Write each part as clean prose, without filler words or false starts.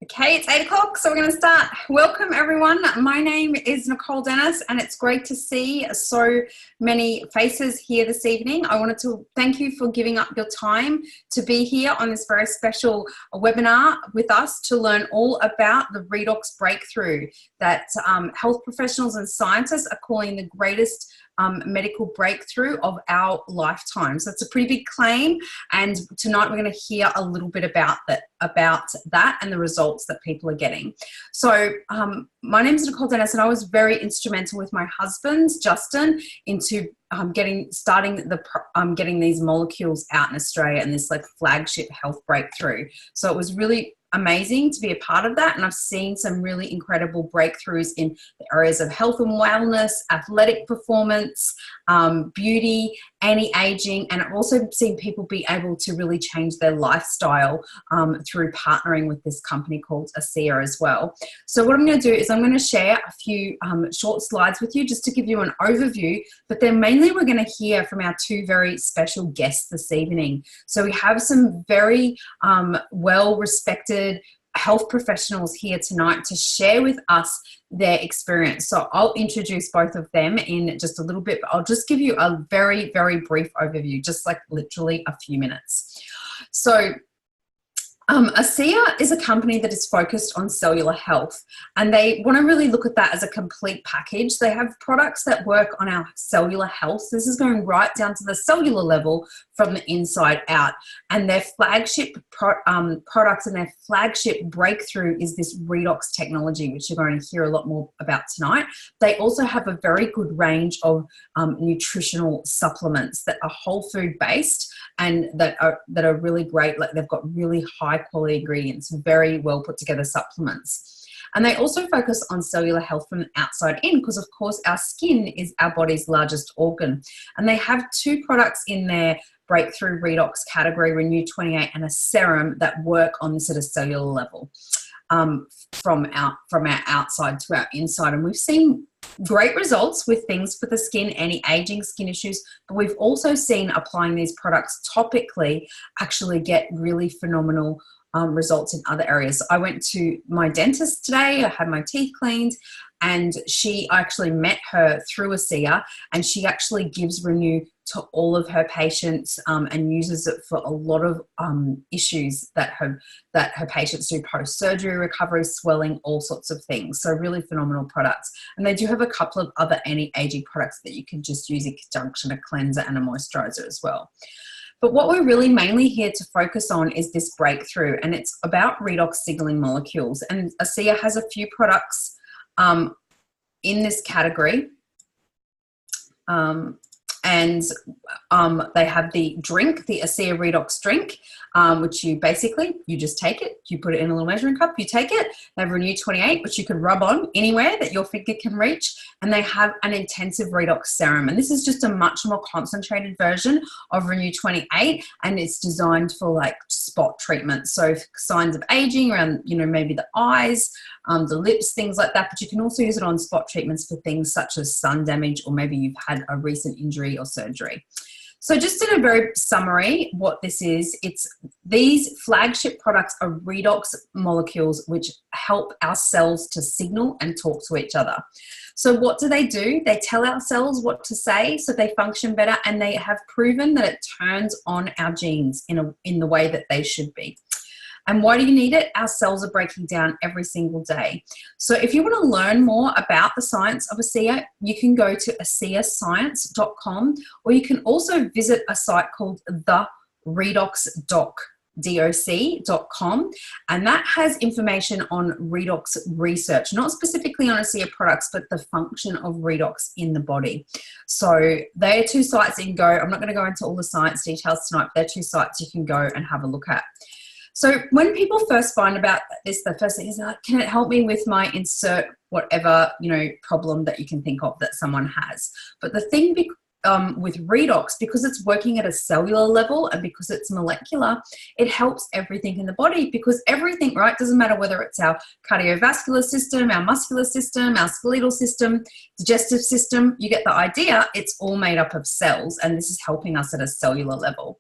Okay, it's 8 o'clock, so we're going to start. Welcome, everyone. My name is Nicole Dennis, and it's great to see so many faces here this evening. I wanted to thank you for giving up your time to be here on this very special webinar with us to learn all about the redox breakthrough that health professionals and scientists are calling the greatest medical breakthrough of our lifetime. So it's a pretty big claim, and tonight we're going to hear a little bit about that and the results that people are getting. So my name is Nicole Dennis, and I was very instrumental with my husband Justin into getting these molecules out in Australia and this like flagship health breakthrough. So it was really amazing to be a part of that, and I've seen some really incredible breakthroughs in the areas of health and wellness, athletic performance, beauty, anti-aging, and I've also seen people be able to really change their lifestyle through partnering with this company called ASEA as well. So what I'm going to do is I'm going to share a few short slides with you just to give you an overview, but then mainly we're going to hear from our two very special guests this evening. So we have some very well-respected health professionals here tonight to share with us their experience. So I'll introduce both of them in just a little bit, but I'll just give you a very, very brief overview, just like literally a few minutes. So ASEA is a company that is focused on cellular health, and they want to really look at that as a complete package. They have products that work on our cellular health. This is going right down to the cellular level from the inside out. And their flagship products and their flagship breakthrough is this Redox technology, which you're going to hear a lot more about tonight. They also have a very good range of nutritional supplements that are whole food based and that are really great. Like they've got really high quality ingredients, very well put together supplements. And they also focus on cellular health from the outside in, because of course our skin is our body's largest organ. And they have two products in their breakthrough redox category, Renew 28 and a serum, that work on this at a cellular level, from our outside to our inside. And we've seen great results with things for the skin, anti-aging skin issues, but we've also seen applying these products topically actually get really phenomenal results in other areas. I went to my dentist today, I had my teeth cleaned, and I actually met her through ASEA, and she actually gives Renew to all of her patients and uses it for a lot of issues that her patients do, post-surgery recovery, swelling, all sorts of things. So really phenomenal products. And they do have a couple of other anti-aging products that you can just use in conjunction, a cleanser and a moisturizer as well. But what we're really mainly here to focus on is this breakthrough, and it's about redox signaling molecules. And ASEA has a few products in this category. And they have the drink, the ASEA Redox drink, which you just take it, you put it in a little measuring cup, you take it. They have Renew 28, which you can rub on anywhere that your finger can reach. And they have an intensive redox serum. And this is just a much more concentrated version of Renew 28. And it's designed for like spot treatment. So signs of aging around, maybe the eyes, the lips, things like that. But you can also use it on spot treatments for things such as sun damage, or maybe you've had a recent injury or surgery. So just in a very summary, what this is, these flagship products are redox molecules which help our cells to signal and talk to each other. So what do? They tell our cells what to say so they function better, and they have proven that it turns on our genes in the way that they should be. And why do you need it? Our cells are breaking down every single day. So if you want to learn more about the science of ASEA, you can go to aseascience.com, or you can also visit a site called theredox.com, and that has information on redox research, not specifically on ASEA products, but the function of redox in the body. So they are two sites that you can go. I'm not going to go into all the science details tonight, but they're two sites you can go and have a look at. So when people first find about this, the first thing is like, can it help me with my insert whatever, problem that you can think of that someone has? But the thing with redox, because it's working at a cellular level and because it's molecular, it helps everything in the body, because everything, right, doesn't matter whether it's our cardiovascular system, our muscular system, our skeletal system, digestive system, you get the idea. It's all made up of cells, and this is helping us at a cellular level.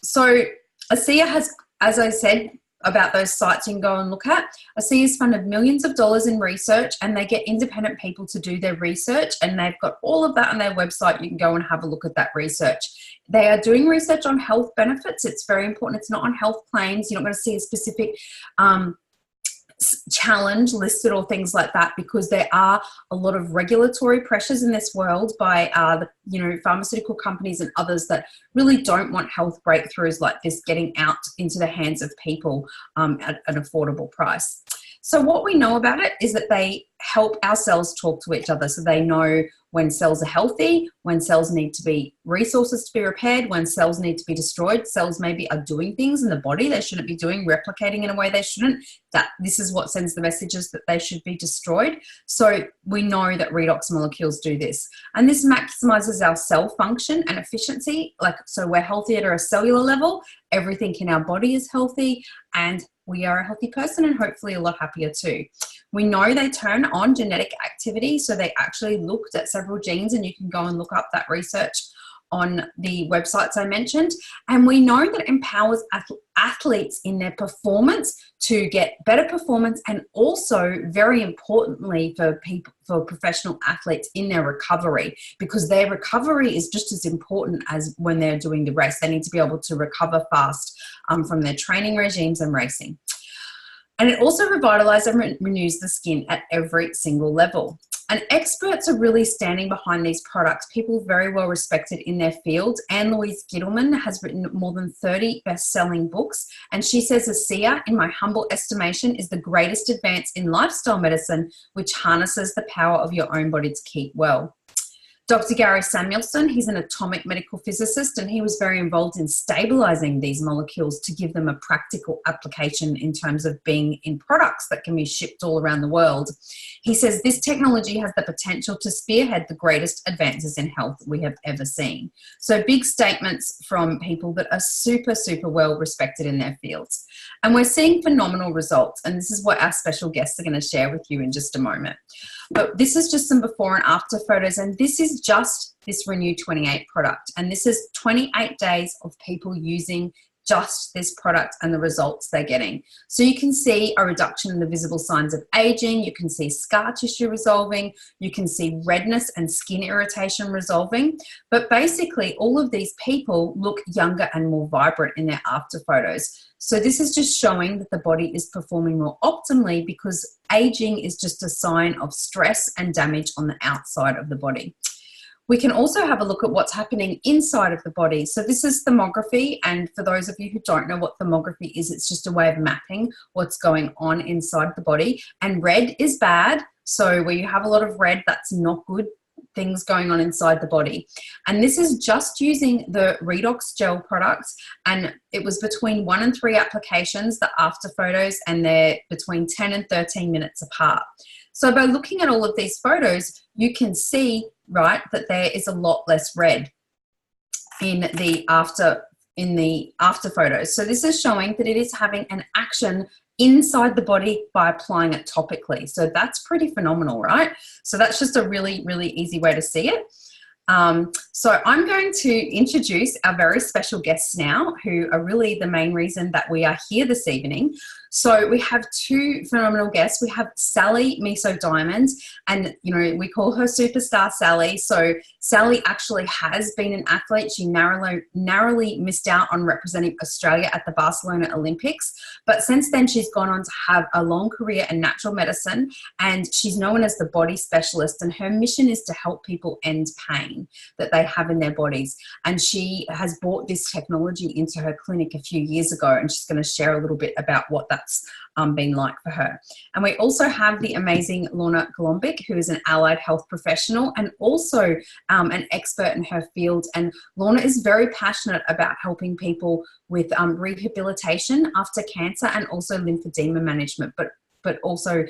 So ASEA has, as I said, about those sites you can go and look at. ASEA has funded millions of dollars in research, and they get independent people to do their research, and they've got all of that on their website. You can go and have a look at that research. They are doing research on health benefits. It's very important. It's not on health claims. You're not going to see a specific challenge listed or things like that, because there are a lot of regulatory pressures in this world by the pharmaceutical companies and others that really don't want health breakthroughs like this getting out into the hands of people at an affordable price. So what we know about it is that they help our cells talk to each other. So they know when cells are healthy, when cells need to be resources to be repaired, when cells need to be destroyed. Cells maybe are doing things in the body they shouldn't be doing, replicating in a way they shouldn't. This is what sends the messages that they should be destroyed. So we know that redox molecules do this. And this maximizes our cell function and efficiency. So we're healthy at a cellular level. Everything in our body is healthy, and we are a healthy person and hopefully a lot happier too. We know they turn on genetic activity, so they actually looked at several genes, and you can go and look up that research on the websites I mentioned. And we know that it empowers athletes in their performance to get better performance, and also very importantly for professional athletes in their recovery, because their recovery is just as important as when they're doing the race. They need to be able to recover fast from their training regimes and racing. And it also revitalizes and renews the skin at every single level. And experts are really standing behind these products, people very well respected in their field. Anne Louise Gittleman has written more than 30 best-selling books, and she says ASEA, in my humble estimation, is the greatest advance in lifestyle medicine, which harnesses the power of your own body to keep well. Dr. Gary Samuelson, he's an atomic medical physicist, and he was very involved in stabilizing these molecules to give them a practical application in terms of being in products that can be shipped all around the world. He says this technology has the potential to spearhead the greatest advances in health we have ever seen. So big statements from people that are super, super well respected in their fields. And we're seeing phenomenal results, and this is what our special guests are going to share with you in just a moment. But this is just some before and after photos, and this is just this Renew 28 product. And this is 28 days of people using just this product and the results they're getting. So you can see a reduction in the visible signs of aging, you can see scar tissue resolving, you can see redness and skin irritation resolving. But basically all of these people look younger and more vibrant in their after photos. So this is just showing that the body is performing more optimally, because aging is just a sign of stress and damage on the outside of the body. We can also have a look at what's happening inside of the body. So this is thermography, and for those of you who don't know what thermography is, it's just a way of mapping what's going on inside the body. And red is bad, so where you have a lot of red, that's not good things going on inside the body. And this is just using the Redox gel products, and it was between 1 and 3 applications, the after photos, and they're between 10 and 13 minutes apart. So by looking at all of these photos, you can see, right, that there is a lot less red in the after photos. So this is showing that it is having an action inside the body by applying it topically. So that's pretty phenomenal, right? So that's just a really, really easy way to see it. So I'm going to introduce our very special guests now, who are really the main reason that we are here this evening. So we have 2 phenomenal guests. We have Sally Miso Diamond, and we call her Superstar Sally. So Sally actually has been an athlete. She narrowly missed out on representing Australia at the Barcelona Olympics, but since then she's gone on to have a long career in natural medicine, and she's known as the body specialist, and her mission is to help people end pain that they have in their bodies. And she has brought this technology into her clinic a few years ago, and she's going to share a little bit about what that's been like for her. And we also have the amazing Lorna Golombek, who is an allied health professional and also an expert in her field. And Lorna is very passionate about helping people with rehabilitation after cancer, and also lymphedema management, but also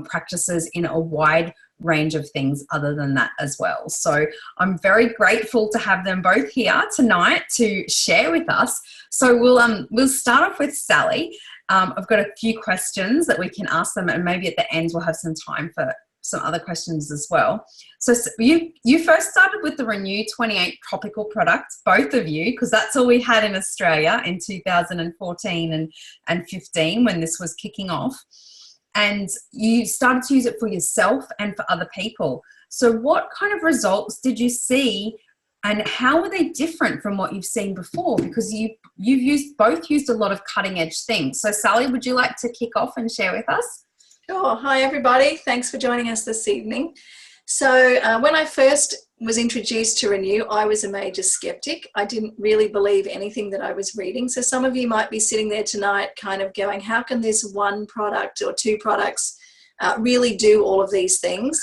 practices in a wide range of things other than that as well. So I'm very grateful to have them both here tonight to share with us. So we'll start off with Sally. I've got a few questions that we can ask them, and maybe at the end we'll have some time for some other questions as well. So you first started with the Renew 28 topical product, both of you, because that's all we had in Australia in 2014 and 15 when this was kicking off. And you started to use it for yourself and for other people. So what kind of results did you see, and how were they different from what you've seen before? Because you've both used a lot of cutting edge things. So Sally, would you like to kick off and share with us? Sure. Hi, everybody. Thanks for joining us this evening. So when I first was introduced to Renew, I was a major skeptic. I didn't really believe anything that I was reading. So some of you might be sitting there tonight kind of going, how can this one product or two products really do all of these things?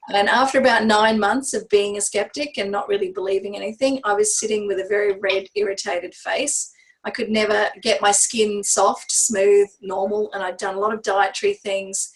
And after about 9 months of being a skeptic and not really believing anything, I was sitting with a very red, irritated face. I could never get my skin soft, smooth, normal, and I'd done a lot of dietary things.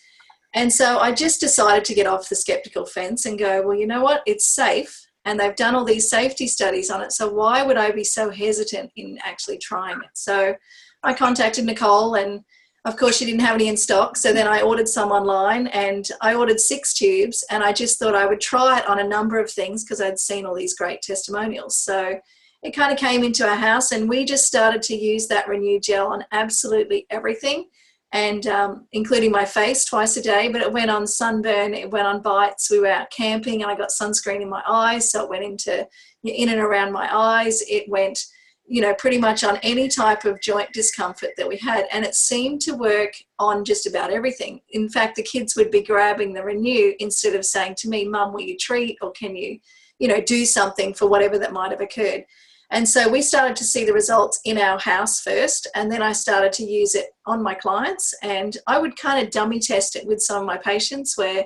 And so I just decided to get off the skeptical fence and go, well, you know what? It's safe, and they've done all these safety studies on it, so why would I be so hesitant in actually trying it? So I contacted Nicole, and of course she didn't have any in stock, so then I ordered some online, and I ordered 6 tubes, and I just thought I would try it on a number of things because I'd seen all these great testimonials. So it kind of came into our house, and we just started to use that Renew gel on absolutely everything, and including my face twice a day. But it went on sunburn, it went on bites. We were out camping and I got sunscreen in my eyes, so it went into in and around my eyes. It went, you know, pretty much on any type of joint discomfort that we had, and it seemed to work on just about everything. In fact, the kids would be grabbing the Renew instead of saying to me, Mum, will you treat, or can you, you know, do something for whatever that might have occurred. And so we started to see the results in our house first, and then I started to use it on my clients, and I would kind of dummy test it with some of my patients where,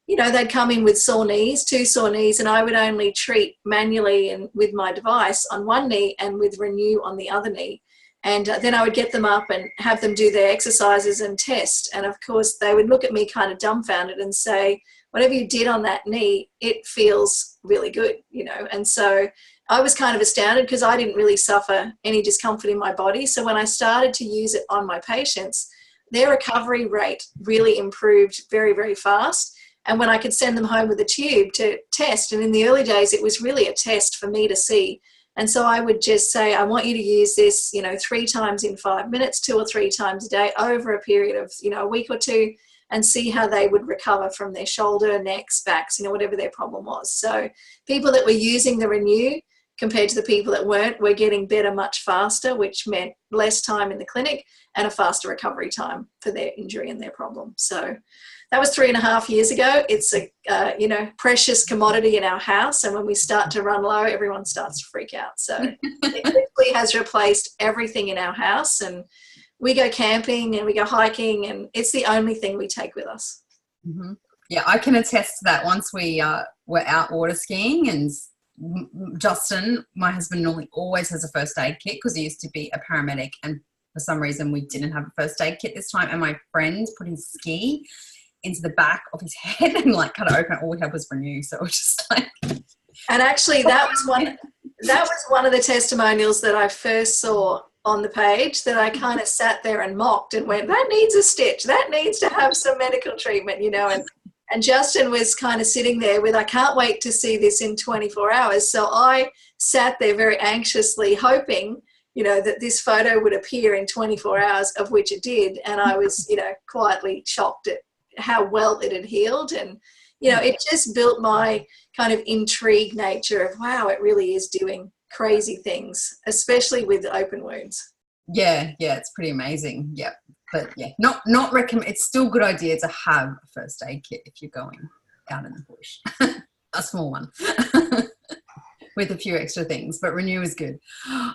you know, they'd come in with sore knees, 2 sore knees, and I would only treat manually and with my device on one knee and with Renew on the other knee. And then I would get them up and have them do their exercises and test. And of course, they would look at me kind of dumbfounded and say, whatever you did on that knee, it feels really good, you know. And so I was kind of astounded because I didn't really suffer any discomfort in my body. So when I started to use it on my patients, their recovery rate really improved very, very fast. And when I could send them home with a tube to test, and in the early days, it was really a test for me to see. And so I would just say, I want you to use this, you know, 3 times in 5 minutes, 2 or 3 times a day over a period of, you know, a week or 2, and see how they would recover from their shoulder, necks, backs, you know, whatever their problem was. So people that were using the Renew compared to the people that weren't were getting better much faster, which meant less time in the clinic and a faster recovery time for their injury and their problem. So that was 3.5 years ago. It's a you know, precious commodity in our house, and when we start to run low, everyone starts to freak out. So it literally has replaced everything in our house, and we go camping and we go hiking, and it's the only thing we take with us. Mm-hmm. Yeah, I can attest to that. Once we were out water skiing, and Justin, my husband, normally always has a first aid kit because he used to be a paramedic, and for some reason we didn't have a first aid kit this time, and my friend put his ski into the back of his head and like cut it open. All we had was Renew, so it was just like. And actually, that was one of the testimonials that I first saw on the page, that I kind of sat there and mocked and went, that needs a stitch, that needs to have some medical treatment, you know. And Justin was kind of sitting there with, I can't wait to see this in 24 hours. So I sat there very anxiously hoping, you know, that this photo would appear in 24 hours, of which it did. And I was, you know, quietly shocked at how well it had healed. And, you know, it just built my kind of intrigue nature of, wow, it really is doing crazy things, especially with open wounds. Yeah, it's pretty amazing. Yeah. But yeah, not recommend. It's still a good idea to have a first aid kit if you're going out in the bush, a small one with a few extra things. But Renew is good.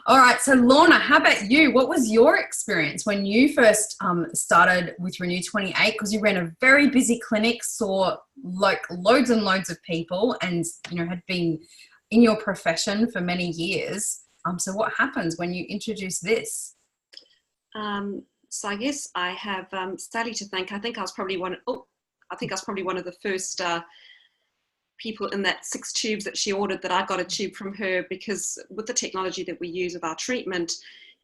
All right, so Lorna, how about you? What was your experience when you first started with Renew 28? Because you ran a very busy clinic, saw like loads and loads of people, and you know had been in your profession for many years. So what happens when you introduce this? So I guess I have Sally to thank. I think I was probably one of the first people in that 6 tubes that she ordered that I got a tube from her, because with the technology that we use of our treatment,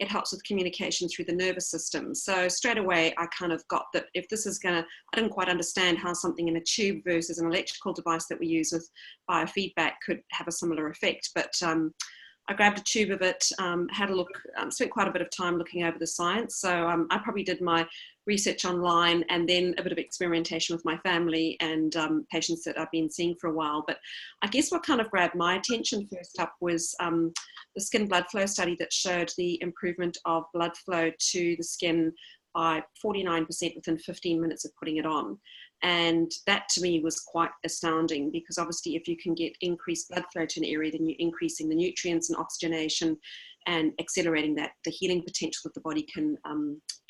it helps with communication through the nervous system. So straight away, I kind of got that if this is I didn't quite understand how something in a tube versus an electrical device that we use with biofeedback could have a similar effect. But I grabbed a tube of it, had a look, spent quite a bit of time looking over the science. So I probably did my research online and then a bit of experimentation with my family and patients that I've been seeing for a while. But I guess what kind of grabbed my attention first up was the skin blood flow study that showed the improvement of blood flow to the skin by 49% within 15 minutes of putting it on. And that to me was quite astounding, because obviously if you can get increased blood flow to an area, then you're increasing the nutrients and oxygenation and accelerating the healing potential that the body can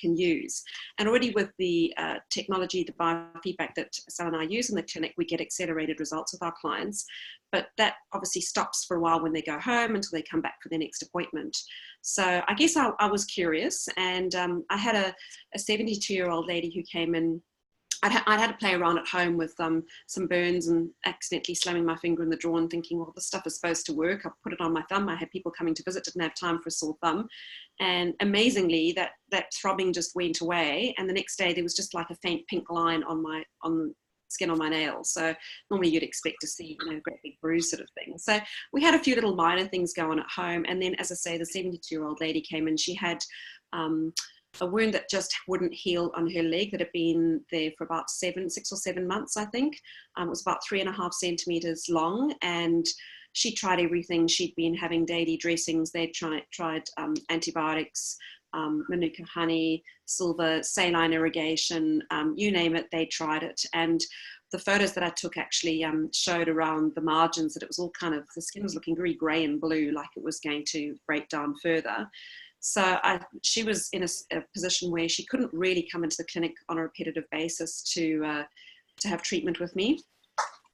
use. And already with the technology, the biofeedback that Sal and I use in the clinic, we get accelerated results with our clients. But that obviously stops for a while when they go home until they come back for their next appointment. So I guess I was curious, and I had a 72-year-old lady who came in. I'd had to play around at home with some burns and accidentally slamming my finger in the drawer and thinking, well, this stuff is supposed to work. I put it on my thumb. I had people coming to visit, didn't have time for a sore thumb. And amazingly, that throbbing just went away. And the next day there was just like a faint pink line on the skin on my nails. So normally you'd expect to see, a great big bruise sort of thing. So we had a few little minor things going at home. And then, as I say, the 72-year-old lady came in. She had a wound that just wouldn't heal on her leg that had been there for about 6 or 7 months, I think. It was about 3.5 centimeters long, and she tried everything. She'd been having daily dressings. They'd tried antibiotics, Manuka honey, silver, saline irrigation, you name it, they tried it. And the photos that I took actually showed around the margins that it was all the skin was looking very grey and blue, like it was going to break down further. So she was in a position where she couldn't really come into the clinic on a repetitive basis to have treatment with me.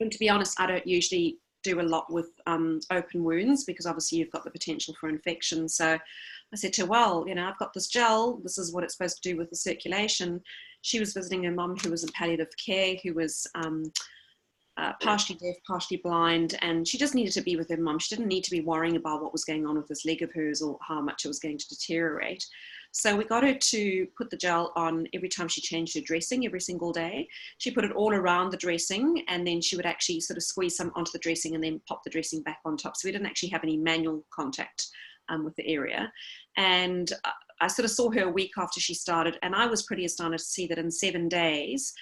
And to be honest, I don't usually do a lot with open wounds, because obviously you've got the potential for infection. So I said to her, well, I've got this gel. This is what it's supposed to do with the circulation. She was visiting her mum, who was in palliative care, who was partially deaf, partially blind, and she just needed to be with her mum. She didn't need to be worrying about what was going on with this leg of hers or how much it was going to deteriorate. So we got her to put the gel on every time she changed her dressing, every single day. She put it all around the dressing, and then she would actually sort of squeeze some onto the dressing and then pop the dressing back on top. So we didn't actually have any manual contact with the area. And I sort of saw her a week after she started, and I was pretty astonished to see that in 7 days,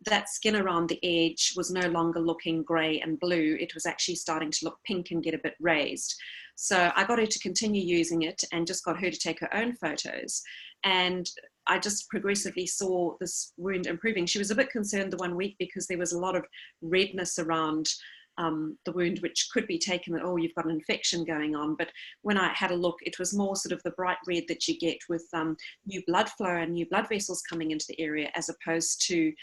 that skin around the edge was no longer looking grey and blue. It was actually starting to look pink and get a bit raised. So I got her to continue using it and just got her to take her own photos. And I just progressively saw this wound improving. She was a bit concerned the 1 week because there was a lot of redness around the wound, which could be taken that, oh, you've got an infection going on. But when I had a look, it was more sort of the bright red that you get with new blood flow and new blood vessels coming into the area, as opposed to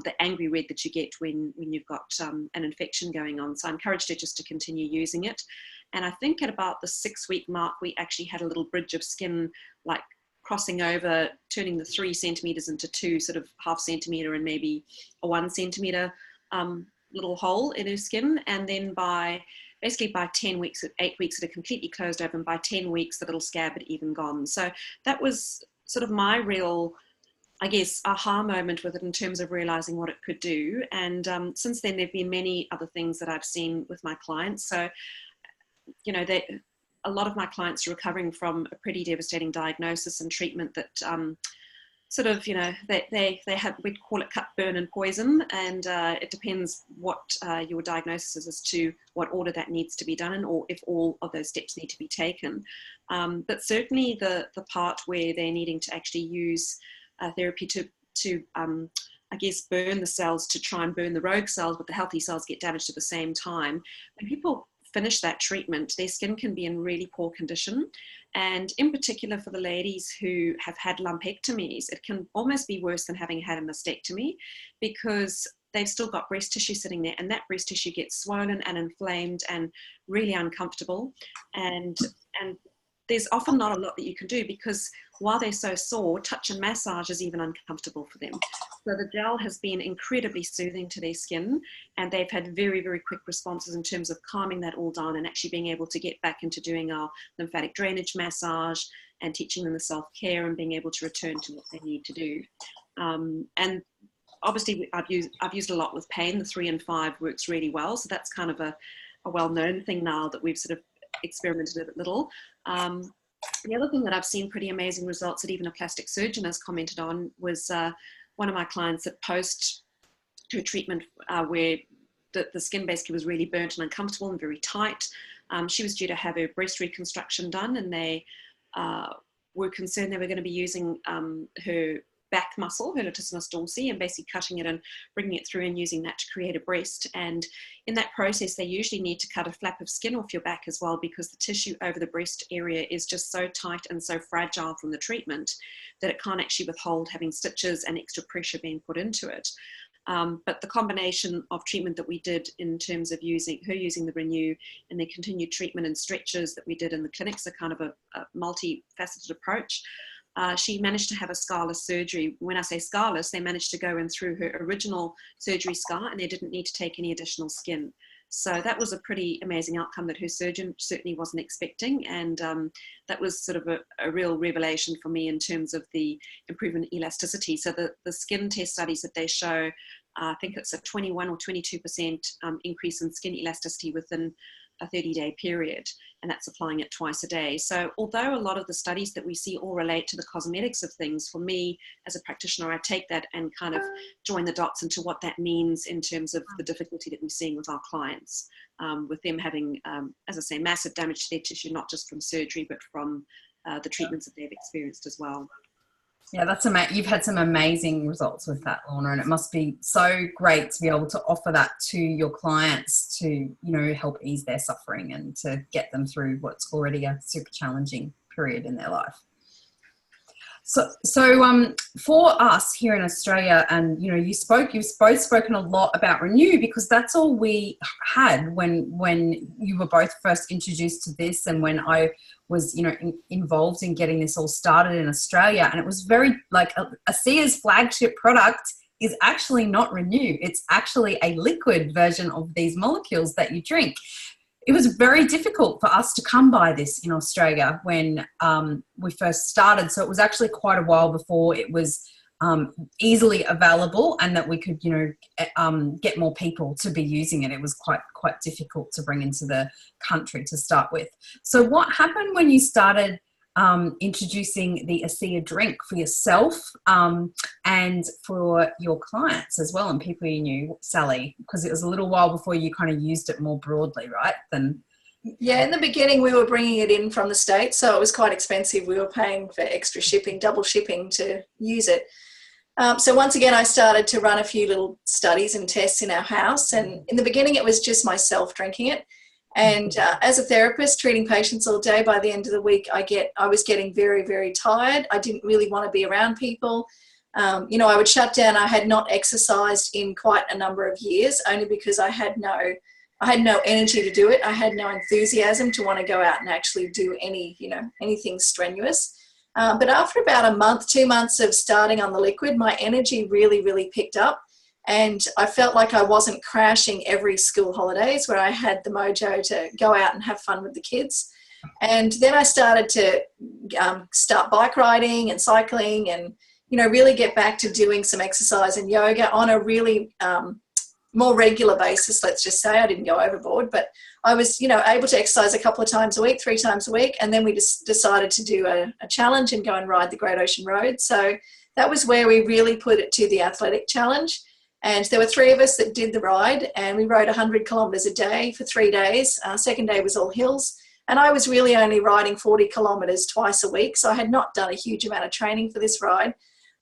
the angry red that you get when you've got an infection going on. So I encouraged her just to continue using it. And I think at about the 6-week mark, we actually had a little bridge of skin, like crossing over, turning the 3 centimeters into 2 sort of ½ centimeter and maybe a 1 centimeter little hole in her skin. And then by 10 weeks, 8 weeks, it had completely closed over. And by 10 weeks, the little scab had even gone. So that was sort of my real, I guess, aha moment with it in terms of realizing what it could do. And since then, there have been many other things that I've seen with my clients. So, a lot of my clients are recovering from a pretty devastating diagnosis and treatment that sort of, they have, we'd call it cut, burn and poison. And it depends what your diagnosis is as to what order that needs to be done in, or if all of those steps need to be taken. But certainly the part where they're needing to actually use therapy to I guess, burn the cells to try and burn the rogue cells, but the healthy cells get damaged at the same time. When people finish that treatment, their skin can be in really poor condition. And in particular for the ladies who have had lumpectomies, it can almost be worse than having had a mastectomy, because they've still got breast tissue sitting there, and that breast tissue gets swollen and inflamed and really uncomfortable. And there's often not a lot that you can do, because while they're so sore, touch and massage is even uncomfortable for them. So the gel has been incredibly soothing to their skin, and they've had very, very quick responses in terms of calming that all down and actually being able to get back into doing our lymphatic drainage massage, and teaching them the self-care and being able to return to what they need to do. And obviously I've used a lot with pain. The 3 and 5 works really well. So that's kind of a well-known thing now that we've sort of experimented a little. The other thing that I've seen pretty amazing results that even a plastic surgeon has commented on was one of my clients that post to a treatment where the skin basically was really burnt and uncomfortable and very tight. She was due to have her breast reconstruction done, and they were concerned they were going to be using her back muscle, her latissimus dorsi, and basically cutting it and bringing it through and using that to create a breast. And in that process, they usually need to cut a flap of skin off your back as well, because the tissue over the breast area is just so tight and so fragile from the treatment that it can't actually withhold having stitches and extra pressure being put into it. But the combination of treatment that we did in terms of using the Renew and the continued treatment and stretches that we did in the clinics, a kind of a multifaceted approach. She managed to have a scarless surgery. When I say scarless, they managed to go in through her original surgery scar and they didn't need to take any additional skin. So that was a pretty amazing outcome that her surgeon certainly wasn't expecting. And that was sort of a real revelation for me in terms of the improvement in elasticity. So the skin test studies that they show, I think it's a 21 or 22% increase in skin elasticity within a 30-day period, and that's applying it twice a day. So although a lot of the studies that we see all relate to the cosmetics of things, for me as a practitioner, I take that and kind of join the dots into what that means in terms of the difficulty that we're seeing with our clients, with them having, as I say, massive damage to their tissue, not just from surgery, but from the treatments that they've experienced as well. Yeah, that's amazing. You've had some amazing results with that, Lorna, and it must be so great to be able to offer that to your clients to, you know, help ease their suffering and to get them through what's already a super challenging period in their life. So for us here in Australia, and you've both spoken a lot about Renew because that's all we had when you were both first introduced to this, and when I was involved in getting this all started in Australia. And it was very like ASEA's flagship product is actually not Renew. It's actually a liquid version of these molecules that you drink. It was very difficult for us to come by this in Australia when we first started. So it was actually quite a while before it was easily available and that we could, get more people to be using it. It was quite difficult to bring into the country to start with. So what happened when you started introducing the ASEA drink for yourself and for your clients as well and people you knew, Sally? Because it was a little while before you kind of used it more broadly, right? Yeah, in the beginning we were bringing it in from the States, so it was quite expensive. We were paying for extra shipping, double shipping to use it. So once again, I started to run a few little studies and tests in our house. And in the beginning, it was just myself drinking it. And as a therapist treating patients all day, by the end of the week, I was getting very, very tired. I didn't really want to be around people. I would shut down. I had not exercised in quite a number of years, only because I had no energy to do it. I had no enthusiasm to want to go out and actually do anything strenuous. But after about a month, 2 months of starting on the liquid, my energy really, really picked up. And I felt like I wasn't crashing every school holidays where I had the mojo to go out and have fun with the kids. And then I started to start bike riding and cycling and, really get back to doing some exercise and yoga on a really more regular basis, let's just say. I didn't go overboard, but I was, able to exercise a couple of times a week, 3 times a week. And then we just decided to do a challenge and go and ride the Great Ocean Road. So that was where we really put it to the athletic challenge. And there were 3 of us that did the ride, and we rode 100 kilometres a day for 3 days. Second day was all hills. And I was really only riding 40 kilometres twice a week. So I had not done a huge amount of training for this ride.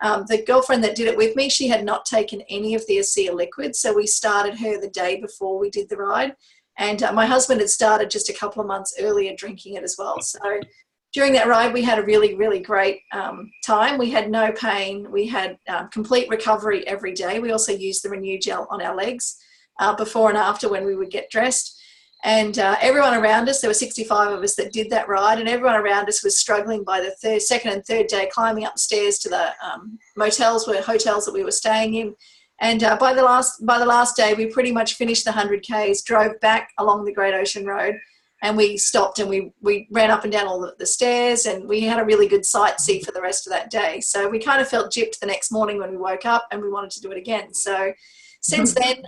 The girlfriend that did it with me, she had not taken any of the ASEA liquid. So we started her the day before we did the ride. And my husband had started just a couple of months earlier drinking it as well. So during that ride, we had a really, really great time. We had no pain. We had complete recovery every day. We also used the Renew gel on our legs before and after when we would get dressed. And everyone around us, there were 65 of us that did that ride, and everyone around us was struggling by the second and third day, climbing upstairs to the hotels that we were staying in. And by the last day, we pretty much finished the 100 Ks, drove back along the Great Ocean Road, and we stopped and we ran up and down all the stairs, and we had a really good sightsee for the rest of that day. So we kind of felt gypped the next morning when we woke up, and we wanted to do it again. So since then,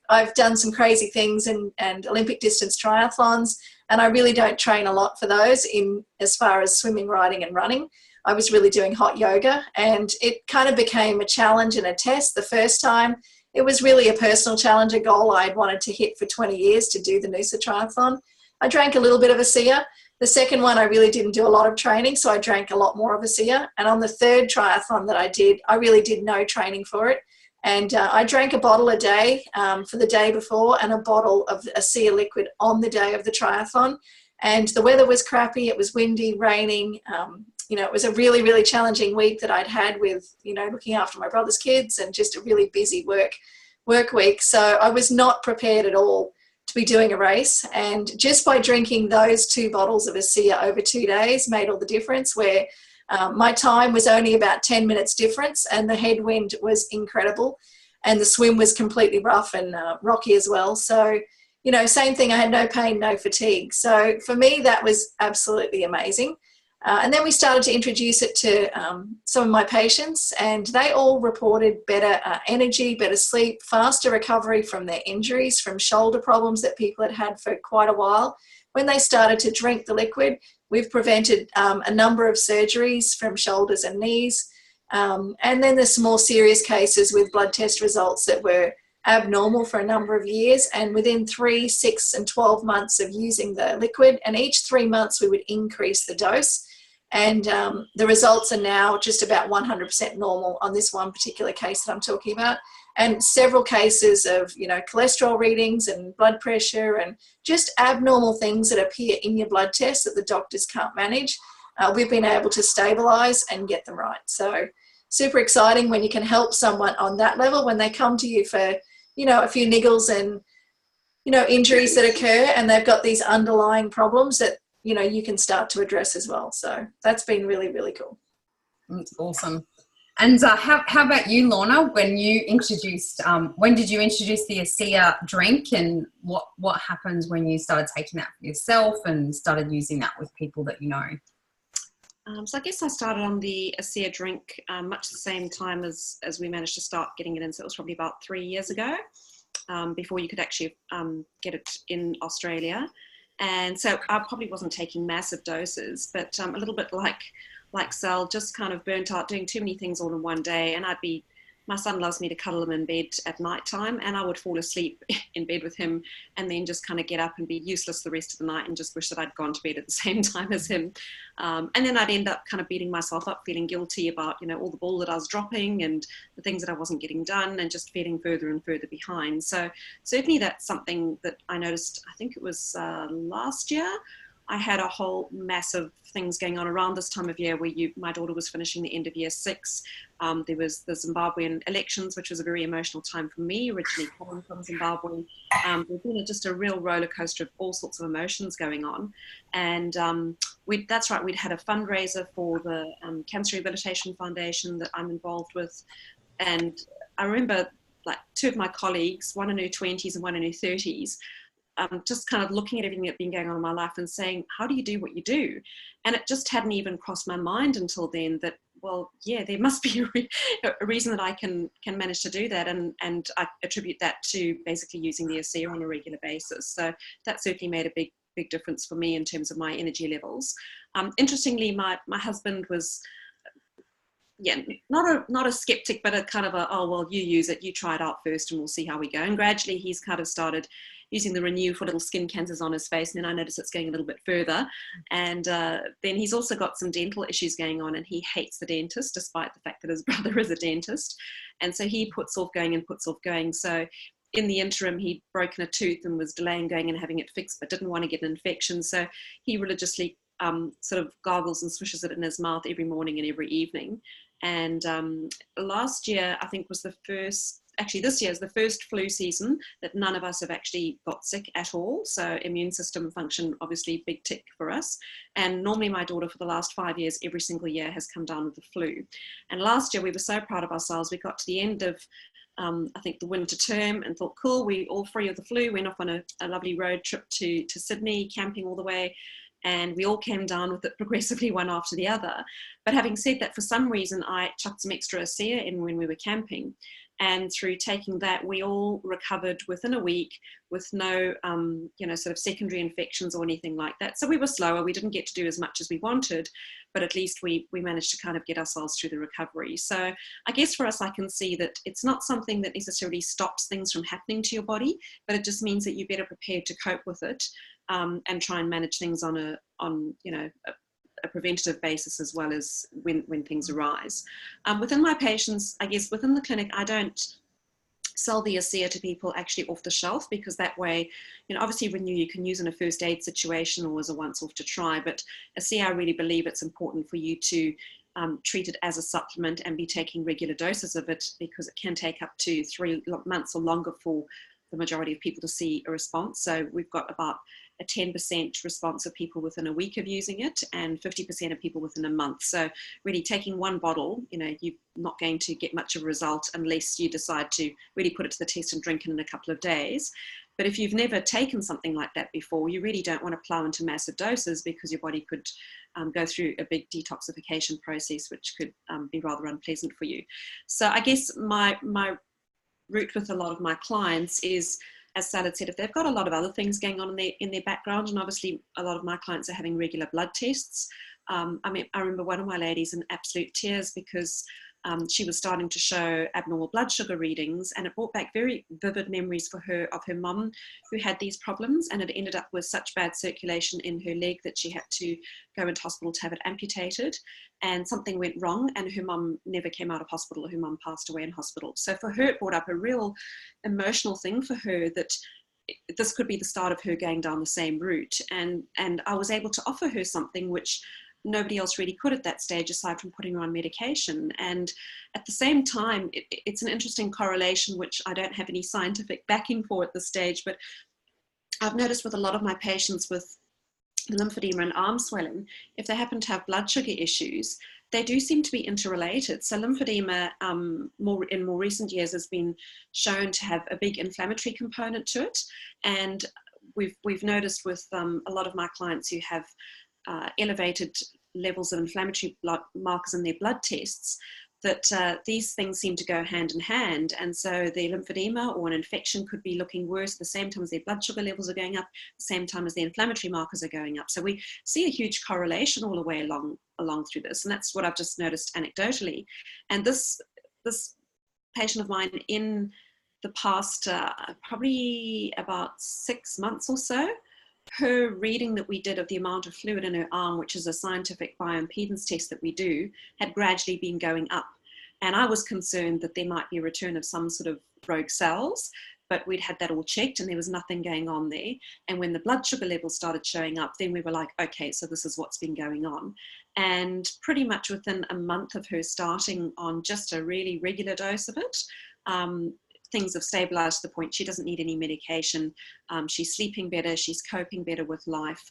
I've done some crazy things and Olympic distance triathlons, and I really don't train a lot for those in as far as swimming, riding and running. I was really doing hot yoga, and it kind of became a challenge and a test the first time. It was really a personal challenge, a goal I'd wanted to hit for 20 years to do the Noosa triathlon. I drank a little bit of ASEA. The second one, I really didn't do a lot of training, so I drank a lot more of ASEA. And on the third triathlon that I did, I really did no training for it. And I drank a bottle a day for the day before, and a bottle of ASEA liquid on the day of the triathlon. And the weather was crappy. It was windy, raining. It was a really, really challenging week that I'd had with, looking after my brother's kids and just a really busy work week. So I was not prepared at all to be doing a race, and just by drinking those 2 bottles of ASEA over 2 days made all the difference, where my time was only about 10 minutes difference, and the headwind was incredible, and the swim was completely rough and rocky as well. So, same thing, I had no pain, no fatigue. So for me, that was absolutely amazing. And then we started to introduce it to some of my patients, and they all reported better energy, better sleep, faster recovery from their injuries, from shoulder problems that people had had for quite a while. When they started to drink the liquid, we've prevented a number of surgeries from shoulders and knees. And then there's some more serious cases with blood test results that were abnormal for a number of years, and within 3, 6 and 12 months of using the liquid, and each 3 months we would increase the dose. And the results are now just about 100% normal on this one particular case that I'm talking about. And several cases of, cholesterol readings and blood pressure and just abnormal things that appear in your blood test that the doctors can't manage. We've been able to stabilize and get them right. So super exciting when you can help someone on that level, when they come to you for, a few niggles and, injuries that occur, and they've got these underlying problems that, you can start to address as well. So that's been really, really cool. That's awesome. And how about you, Lorna, when you introduced, when did you introduce the ASEA drink, and what happens when you started taking that for yourself and started using that with people that you know? So I guess I started on the ASEA drink much the same time as we managed to start getting it in. So it was probably about 3 years ago, before you could actually get it in Australia. And so I probably wasn't taking massive doses, but a little bit like Sal, just kind of burnt out doing too many things all in one day. And my son loves me to cuddle him in bed at night time, and I would fall asleep in bed with him and then just kind of get up and be useless the rest of the night and just wish that I'd gone to bed at the same time as him. And then I'd end up kind of beating myself up, feeling guilty about, all the ball that I was dropping and the things that I wasn't getting done, and just feeling further and further behind. So certainly that's something that I noticed, I think it was last year. I had a whole massive things going on around this time of year where my daughter was finishing the end of year 6. There was the Zimbabwean elections, which was a very emotional time for me, originally coming from Zimbabwe. There's been just a real roller coaster of all sorts of emotions going on. And that's right, we'd had a fundraiser for the Cancer Rehabilitation Foundation that I'm involved with. And I remember like 2 of my colleagues, one in her 20s and one in her 30s, just kind of looking at everything that's been going on in my life and saying, how do you do what you do? And it just hadn't even crossed my mind until then that, well, yeah, there must be a reason that I can manage to do that. And I attribute that to basically using the ASEA on a regular basis. So that certainly made a big difference for me in terms of my energy levels. Interestingly, my husband was, not a skeptic, but a kind of oh, well, you use it, you try it out first and we'll see how we go. And gradually he's kind of started using the Renew for little skin cancers on his face. And then I noticed it's going a little bit further. And then he's also got some dental issues going on, and he hates the dentist, despite the fact that his brother is a dentist. And so he puts off going. So in the interim, he'd broken a tooth and was delaying going and having it fixed, but didn't want to get an infection. So he religiously sort of gargles and swishes it in his mouth every morning and every evening. And last year, I think, was this year is the first flu season that none of us have actually got sick at all. So immune system function, obviously big tick for us. And normally my daughter for the last 5 years, every single year has come down with the flu. And last year we were so proud of ourselves. We got to the end of I think the winter term, and thought, cool, we all free of the flu, went off on a lovely road trip to Sydney, camping all the way, and we all came down with it progressively one after the other. But having said that, for some reason, I chucked some extra ASEA in when we were camping. And through taking that, we all recovered within a week with no, sort of secondary infections or anything like that. So we were slower. We didn't get to do as much as we wanted, but at least we managed to kind of get ourselves through the recovery. So I guess for us, I can see that it's not something that necessarily stops things from happening to your body, but it just means that you're better prepared to cope with it, and try and manage things on a preventative basis as well as when things arise. Within my patients, I guess within the clinic, I don't sell the ASEA to people actually off the shelf, because that way, obviously Renew you can use in a first aid situation or as a once off to try, but ASEA, I really believe it's important for you to treat it as a supplement and be taking regular doses of it, because it can take up to 3 months or longer for the majority of people to see a response. So we've got about a 10% response of people within a week of using it, and 50% of people within a month. So really taking one bottle, you're not going to get much of a result unless you decide to really put it to the test and drink it in a couple of days. But if you've never taken something like that before, you really don't want to plow into massive doses, because your body could go through a big detoxification process, which could be rather unpleasant for you. So I guess my route with a lot of my clients is, as Salad said, if they've got a lot of other things going on in their background, and obviously a lot of my clients are having regular blood tests. I remember one of my ladies in absolute tears because she was starting to show abnormal blood sugar readings, and it brought back very vivid memories for her of her mum who had these problems, and it ended up with such bad circulation in her leg that she had to go into hospital to have it amputated, and something went wrong and her mum never came out of hospital. Her mum passed away in hospital. So for her, it brought up a real emotional thing for her, that this could be the start of her going down the same route, and I was able to offer her something which nobody else really could at that stage, aside from putting her on medication. And at the same time, it's an interesting correlation, which I don't have any scientific backing for at this stage, but I've noticed with a lot of my patients with lymphedema and arm swelling, if they happen to have blood sugar issues, they do seem to be interrelated. So lymphedema in more recent years has been shown to have a big inflammatory component to it. And we've noticed with a lot of my clients who have elevated levels of inflammatory blood markers in their blood tests, that these things seem to go hand in hand. And so their lymphedema or an infection could be looking worse at the same time as their blood sugar levels are going up, at the same time as the inflammatory markers are going up. So we see a huge correlation all the way along through this. And that's what I've just noticed anecdotally. And this patient of mine, in the past probably about 6 months or so, her reading that we did of the amount of fluid in her arm, which is a scientific bioimpedance test that we do, had gradually been going up. And I was concerned that there might be a return of some sort of rogue cells, but we'd had that all checked and there was nothing going on there. And when the blood sugar levels started showing up, then we were like, okay, so this is what's been going on. And pretty much within a month of her starting on just a really regular dose of it, things have stabilized to the point she doesn't need any medication. She's sleeping better. She's coping better with life.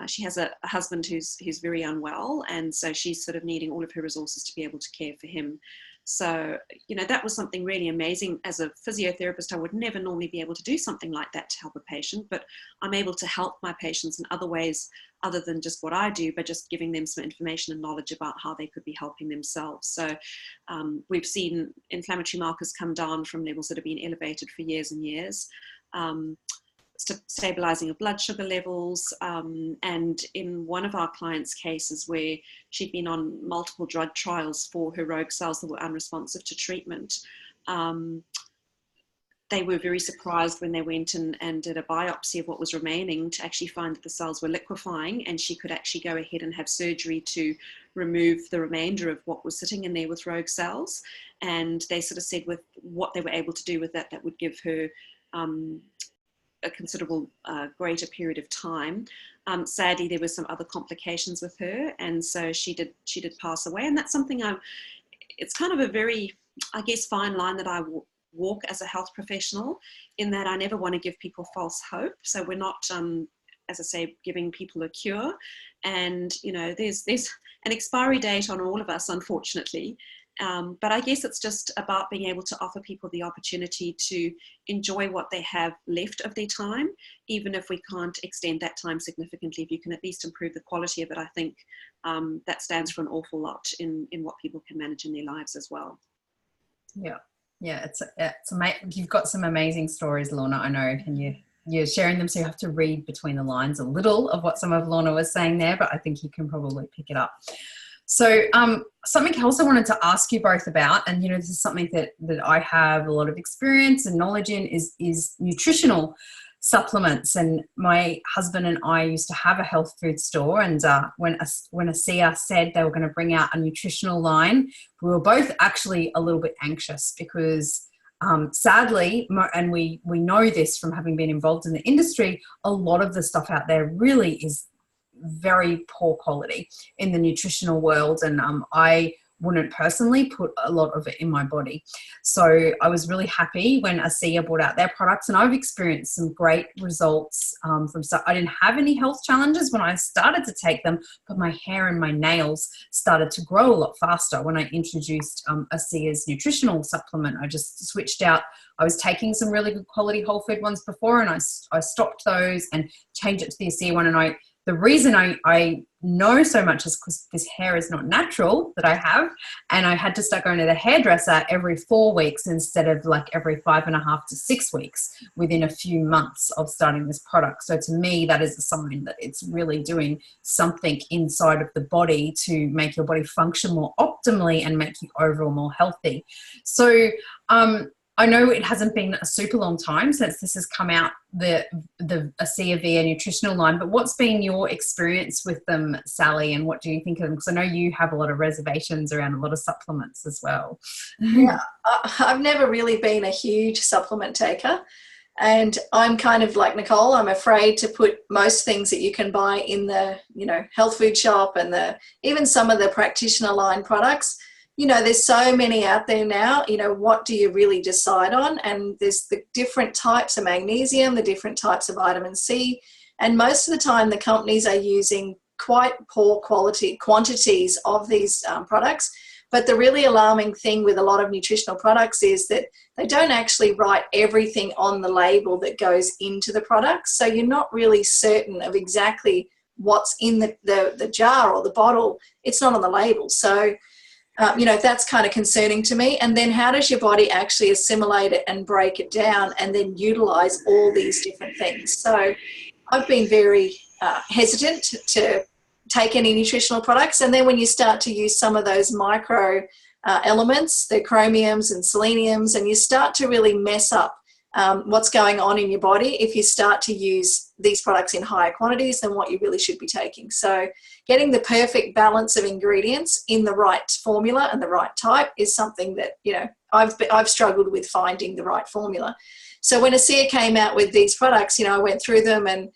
She has a husband who's very unwell, and so she's sort of needing all of her resources to be able to care for him. So, that was something really amazing. As a physiotherapist, I would never normally be able to do something like that to help a patient, but I'm able to help my patients in other ways other than just what I do, by just giving them some information and knowledge about how they could be helping themselves. So we've seen inflammatory markers come down from levels that have been elevated for years and years. Stabilizing of blood sugar levels, and in one of our clients' cases where she'd been on multiple drug trials for her rogue cells that were unresponsive to treatment, they were very surprised when they went and did a biopsy of what was remaining to actually find that the cells were liquefying, and she could actually go ahead and have surgery to remove the remainder of what was sitting in there with rogue cells. And they sort of said with what they were able to do with that, that would give her a considerable greater period of time. Sadly, there were some other complications with her, and so she did pass away. And that's something it's kind of a very, I guess, fine line that I walk as a health professional, in that I never want to give people false hope. So we're not, as I say, giving people a cure. And there's an expiry date on all of us, unfortunately. But I guess it's just about being able to offer people the opportunity to enjoy what they have left of their time, even if we can't extend that time significantly. If you can at least improve the quality of it, I think that stands for an awful lot in what people can manage in their lives as well. Yeah, it's amazing. You've got some amazing stories, Lorna, I know, and you're sharing them, so you have to read between the lines a little of what some of Lorna was saying there, but I think you can probably pick it up. So something else I wanted to ask you both about, and this is something that I have a lot of experience and knowledge in, is nutritional supplements. And my husband and I used to have a health food store, and when ASEA said they were going to bring out a nutritional line, we were both actually a little bit anxious because sadly, and we know this from having been involved in the industry, a lot of the stuff out there really is very poor quality in the nutritional world, and I wouldn't personally put a lot of it in my body. So I was really happy when ASEA brought out their products, and I've experienced some great results from stuff. I didn't have any health challenges when I started to take them, but my hair and my nails started to grow a lot faster when I introduced ASEA's nutritional supplement. I just switched out. I was taking some really good quality whole food ones before, and I stopped those and changed it to the ASEA one. And the reason I know so much is because this hair is not natural that I have, and I had to start going to the hairdresser every 4 weeks instead of like every 5.5 to 6 weeks within a few months of starting this product. So to me, that is a sign that it's really doing something inside of the body to make your body function more optimally and make you overall more healthy. So I know it hasn't been a super long time since this has come out, the ASEA Via nutritional line, but what's been your experience with them, Sally, and what do you think of them? Because I know you have a lot of reservations around a lot of supplements as well. Yeah, I've never really been a huge supplement taker, and I'm kind of like Nicole. I'm afraid to put most things that you can buy in the health food shop and even some of the practitioner line products. There's so many out there now. What do you really decide on? And there's the different types of magnesium, the different types of vitamin C. And most of the time, the companies are using quite poor quality quantities of these products. But the really alarming thing with a lot of nutritional products is that they don't actually write everything on the label that goes into the products. So you're not really certain of exactly what's in the jar or the bottle. It's not on the label. So that's kind of concerning to me. And then how does your body actually assimilate it and break it down and then utilize all these different things? So I've been very hesitant to take any nutritional products. And then when you start to use some of those micro elements, the chromiums and seleniums, and you start to really mess up what's going on in your body if you start to use these products in higher quantities than what you really should be taking. So getting the perfect balance of ingredients in the right formula and the right type is something that, I've struggled with finding the right formula. So when ASEA came out with these products, I went through them and,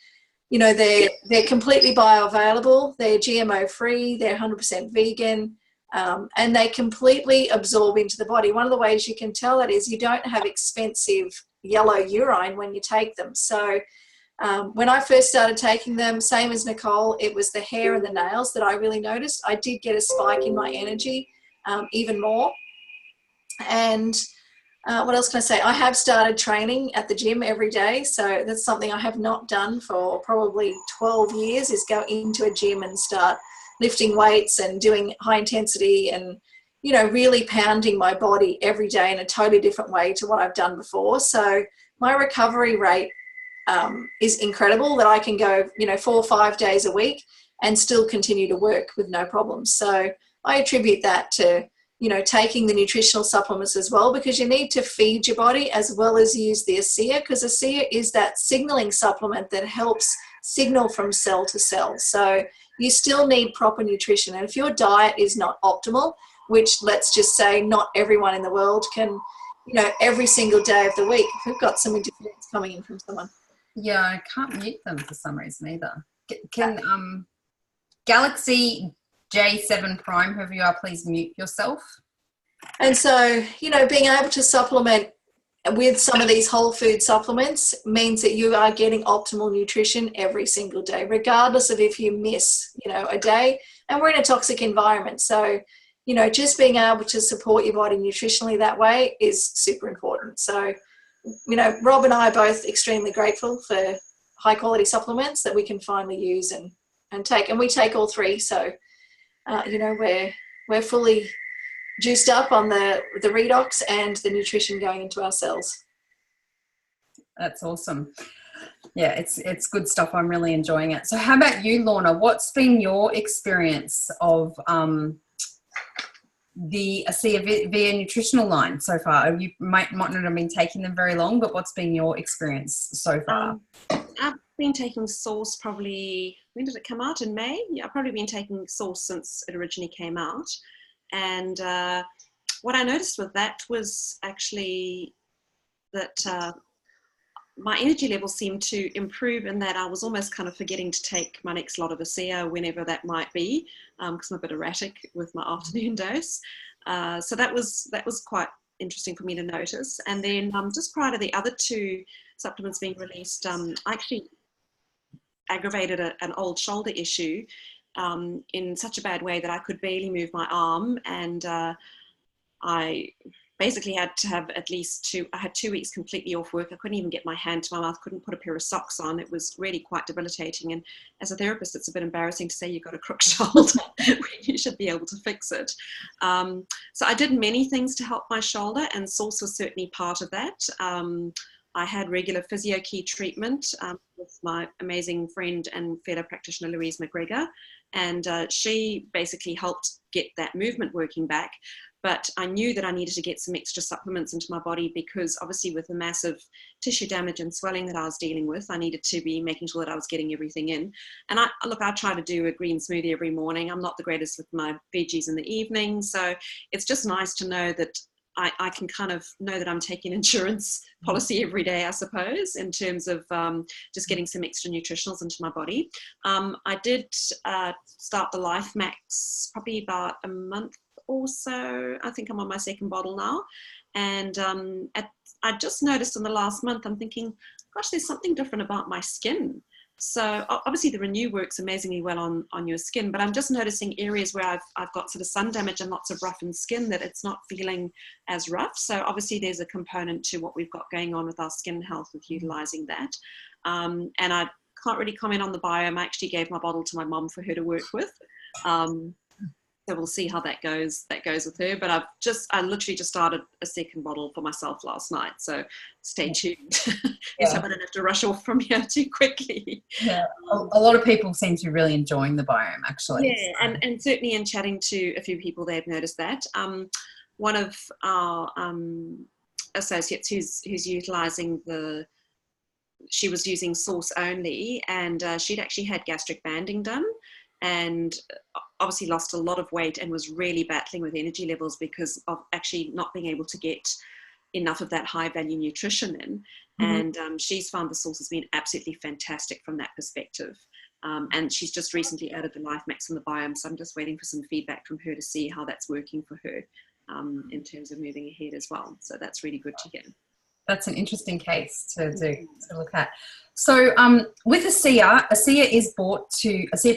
they're completely bioavailable, they're GMO free, they're 100% vegan, and they completely absorb into the body. One of the ways you can tell that is you don't have expensive yellow urine when you take them. So when I first started taking them, same as Nicole, it was the hair and the nails that I really noticed. I did get a spike in my energy even more. And what else can I say? I have started training at the gym every day. So that's something I have not done for probably 12 years, is go into a gym and start lifting weights and doing high intensity and, really pounding my body every day in a totally different way to what I've done before. So my recovery rate is incredible, that I can go, 4 or 5 days a week and still continue to work with no problems. So I attribute that to, taking the nutritional supplements as well, because you need to feed your body as well as use the ASEA, because ASEA is that signaling supplement that helps signal from cell to cell. So you still need proper nutrition. And if your diet is not optimal, which let's just say not everyone in the world can, every single day of the week. We've got some interference coming in from someone. Yeah, I can't mute them for some reason either. Can Galaxy J7 Prime, whoever you are, please mute yourself. And so, being able to supplement with some of these whole food supplements means that you are getting optimal nutrition every single day, regardless of if you miss, a day. And we're in a toxic environment. So, you know, just being able to support your body nutritionally that way is super important. So, you know, Rob and I are both extremely grateful for high quality supplements that we can finally use and take, and we take all three. So, you know, we're fully juiced up on the Redox and the nutrition going into our cells. That's awesome. Yeah, it's good stuff. I'm really enjoying it. So how about you, Lorna? What's been your experience of the ASEA via nutritional line so far? You might not have been taking them very long, but what's been your experience so far? I've been taking Source probably, when did it come out? In May? Yeah, I've probably been taking Source since it originally came out. And what I noticed with that was actually that my energy levels seemed to improve, in that I was almost kind of forgetting to take my next lot of ASEA whenever that might be, because I'm a bit erratic with my afternoon dose. So that was quite interesting for me to notice. And then just prior to the other two supplements being released, I actually aggravated an old shoulder issue in such a bad way that I could barely move my arm, and I basically had to have I had 2 weeks completely off work. I couldn't even get my hand to my mouth, couldn't put a pair of socks on. It was really quite debilitating. And as a therapist, it's a bit embarrassing to say you've got a crooked shoulder when you should be able to fix it. So I did many things to help my shoulder, and Source was certainly part of that. I had regular physio key treatment with my amazing friend and fellow practitioner, Louise McGregor. And she basically helped get that movement working back. But I knew that I needed to get some extra supplements into my body, because obviously with the massive tissue damage and swelling that I was dealing with, I needed to be making sure that I was getting everything in. And I try to do a green smoothie every morning. I'm not the greatest with my veggies in the evening. So it's just nice to know that I can kind of know that I'm taking insurance policy every day, I suppose, in terms of just getting some extra nutritionals into my body. I did start the Life Max probably about a month or so. I think I'm on my second bottle now. And I just noticed in the last month, I'm thinking, gosh, there's something different about my skin. So obviously the Renew works amazingly well on your skin, but I'm just noticing areas where I've got sort of sun damage and lots of roughened skin, that it's not feeling as rough. So obviously there's a component to what we've got going on with our skin health with utilizing that. And I can't really comment on the biome. I actually gave my bottle to my mom for her to work with. So we'll see how that goes with her. But I literally just started a second bottle for myself last night. So stay tuned. Yes, I don't have to rush off from here too quickly. Yeah, a lot of people seem to be really enjoying the biome, actually. Yeah, so. and certainly in chatting to a few people, they've noticed that. One of our associates who's utilising she was using Source only, and she'd actually had gastric banding done, and obviously lost a lot of weight and was really battling with energy levels because of actually not being able to get enough of that high value nutrition in. Mm-hmm. And she's found the Source has been absolutely fantastic from that perspective. And she's just recently added the Life Max on the biome. So I'm just waiting for some feedback from her to see how that's working for her in terms of moving ahead as well. So that's really good to hear. That's an interesting case to look at. So with ASEA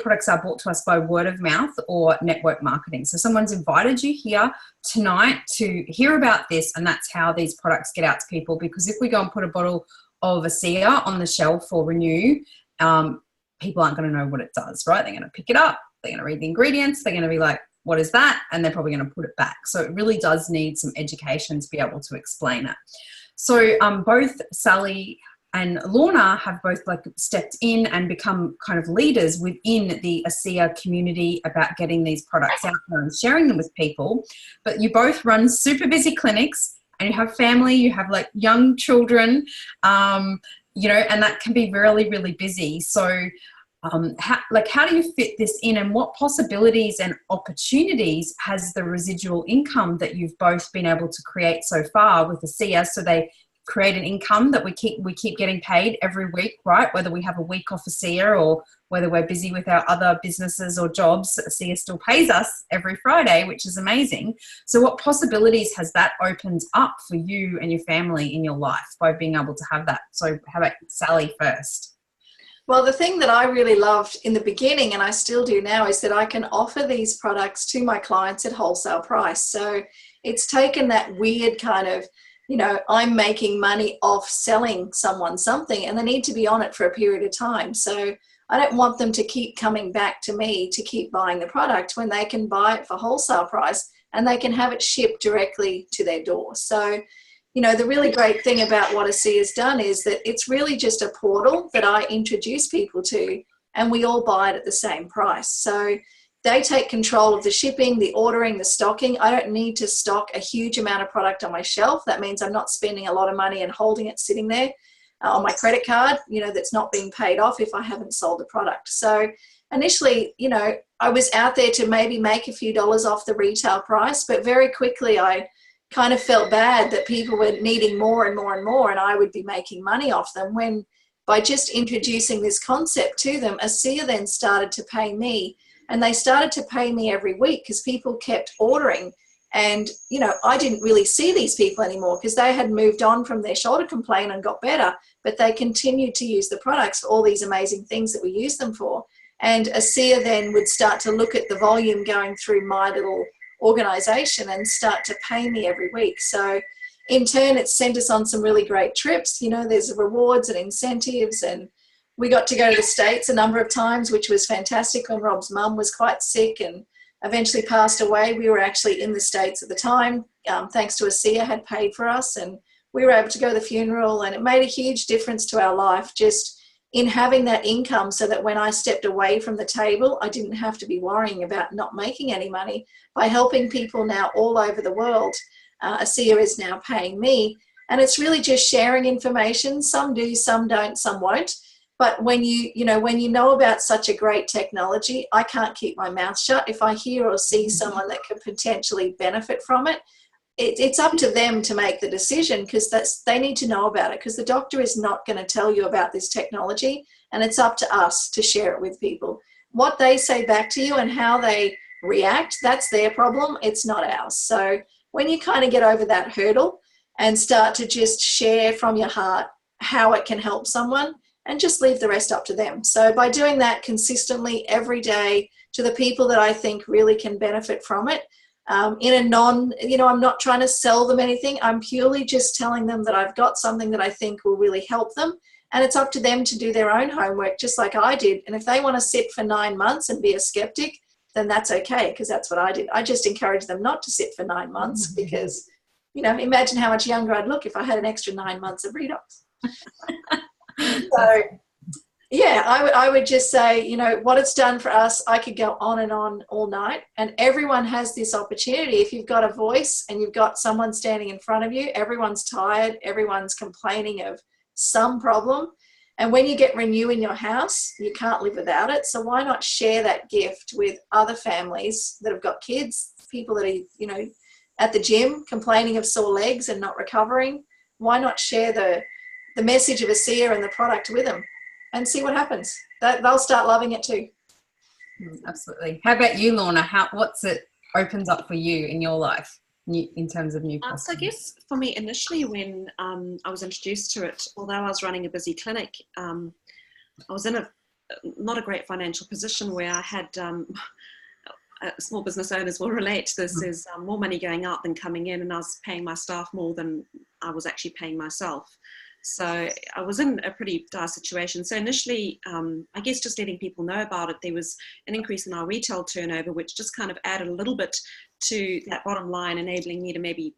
products are bought to us by word of mouth or network marketing. So someone's invited you here tonight to hear about this, and that's how these products get out to people. Because if we go and put a bottle of ASEA on the shelf or Renew, people aren't going to know what it does, right? They're going to pick it up, they're going to read the ingredients, they're going to be like, what is that? And they're probably going to put it back. So it really does need some education to be able to explain it. So both Sally and Lorna have both stepped in and become kind of leaders within the ASEA community about getting these products out there and sharing them with people. But you both run super busy clinics, and you have family, you have young children, and that can be really, really busy. So how do you fit this in, and what possibilities and opportunities has the residual income that you've both been able to create so far with ASEA? So they create an income that we keep getting paid every week, right? Whether we have a week off ASEA or whether we're busy with our other businesses or jobs, ASEA still pays us every Friday, which is amazing. So what possibilities has that opened up for you and your family in your life by being able to have that? So how about Sally first? Well, the thing that I really loved in the beginning, and I still do now, is that I can offer these products to my clients at wholesale price. So it's taken that weird kind of, I'm making money off selling someone something, and they need to be on it for a period of time. So I don't want them to keep coming back to me to keep buying the product when they can buy it for wholesale price and they can have it shipped directly to their door. So, the really great thing about what ASEA has done is that it's really just a portal that I introduce people to, and we all buy it at the same price. So they take control of the shipping, the ordering, the stocking. I don't need to stock a huge amount of product on my shelf. That means I'm not spending a lot of money and holding it sitting there on my credit card, that's not being paid off if I haven't sold the product. So initially, I was out there to maybe make a few dollars off the retail price, but very quickly I kind of felt bad that people were needing more and more and more, and I would be making money off them, when by just introducing this concept to them, ASEA then started to pay me, and they started to pay me every week because people kept ordering. And, I didn't really see these people anymore because they had moved on from their shoulder complaint and got better, but they continued to use the products for all these amazing things that we use them for. And ASEA then would start to look at the volume going through my little organization and start to pay me every week. So in turn, it's sent us on some really great trips. There's rewards and incentives, and we got to go to the States a number of times, which was fantastic when Rob's mum was quite sick and eventually passed away. We were actually in the States at the time, thanks to ASEA had paid for us, and we were able to go to the funeral, and it made a huge difference to our life just in having that income, so that when I stepped away from the table, I didn't have to be worrying about not making any money. By helping people now all over the world, ASEA is now paying me, and it's really just sharing information. Some do, some don't, some won't. But when you know about such a great technology, I can't keep my mouth shut. If I hear or see someone that could potentially benefit from it, it's up to them to make the decision, because they need to know about it, because the doctor is not going to tell you about this technology, and it's up to us to share it with people. What they say back to you and how they react, that's their problem. It's not ours. So when you kind of get over that hurdle and start to just share from your heart how it can help someone, and just leave the rest up to them. So by doing that consistently every day to the people that I think really can benefit from it, in a I'm not trying to sell them anything. I'm purely just telling them that I've got something that I think will really help them. And it's up to them to do their own homework, just like I did. And if they want to sit for 9 months and be a skeptic, then that's okay, because that's what I did. I just encourage them not to sit for 9 months because, imagine how much younger I'd look if I had an extra 9 months of Redox. So, yeah, I would just say, what it's done for us, I could go on and on all night, and everyone has this opportunity. If you've got a voice and you've got someone standing in front of you, everyone's tired, everyone's complaining of some problem. And when you get Renew in your house, you can't live without it. So why not share that gift with other families that have got kids, people that are, at the gym complaining of sore legs and not recovering? Why not share the message of ASEA and the product with them and see what happens? They'll start loving it too. Absolutely. How about you, Lorna? What's it opens up for you in your life in terms of new customers? So I guess for me, initially when I was introduced to it, although I was running a busy clinic, I was in not a great financial position where I had small business owners will relate. There's more money going out than coming in, and I was paying my staff more than I was actually paying myself. So I was in a pretty dire situation. So initially, I guess just letting people know about it, there was an increase in our retail turnover, which just kind of added a little bit to that bottom line, enabling me to maybe,